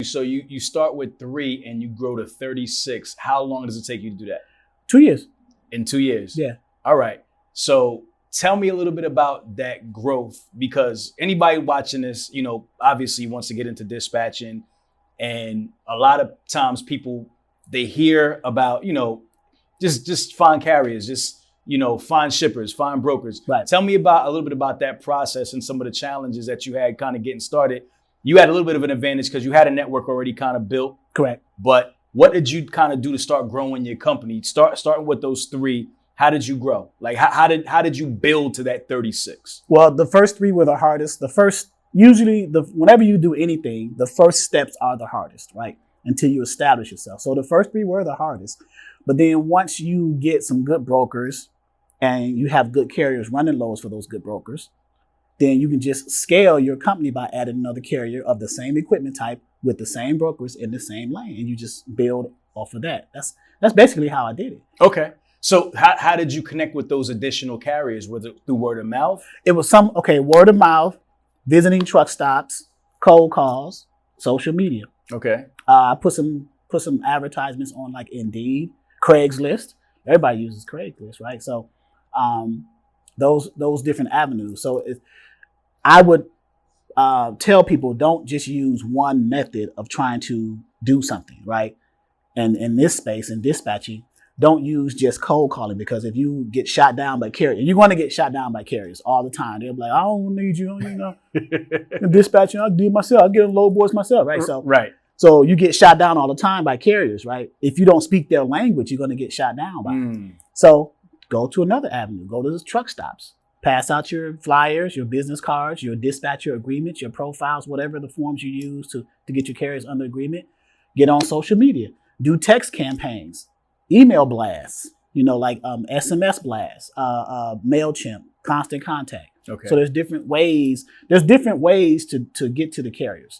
So you start with 3 and you grow to 36. How long does it take you to do that? 2 years. In 2 years? Yeah. All right. So tell me a little bit about that growth, because anybody watching this, obviously wants to get into dispatching. And a lot of times people, they hear about, just find carriers, just, find shippers, find brokers. Right. Tell me about a little bit about that process and some of the challenges that you had kind of getting started. You had a little bit of an advantage because you had a network already kind of built. Correct. But what did you kind of do to start growing your company? Starting with those 3, how did you grow? Like how did you build to that 36? Well, the first 3 were the hardest. Whenever you do anything, the first steps are the hardest, right? Until you establish yourself. So the first 3 were the hardest. But then once you get some good brokers and you have good carriers running loads for those good brokers, then you can just scale your company by adding another carrier of the same equipment type with the same brokers in the same lane. And you just build off of that. That's basically how I did it. Okay. So how did you connect with those additional carriers? Was it through word of mouth? It was word of mouth, visiting truck stops, cold calls, social media. Okay. I put some advertisements on like Indeed, Craigslist. Everybody uses Craigslist, right? So those different avenues. So I would tell people, don't just use one method of trying to do something, right? And in this space, in dispatching, don't use just cold calling, because if you get shot down by carriers, you're going to get shot down by carriers all the time. They'll be like, I don't need you, dispatching, I'll do it myself. I'll get on load boards myself, right? So you get shot down all the time by carriers, right? If you don't speak their language, you're going to get shot down by them. So go to another avenue. Go to the truck stops. Pass out your flyers, your business cards, your dispatcher agreements, your profiles, whatever the forms you use to get your carriers under agreement. Get on social media. Do text campaigns, email blasts, like SMS blasts, MailChimp, Constant Contact. Okay. So there's different ways to get to the carriers.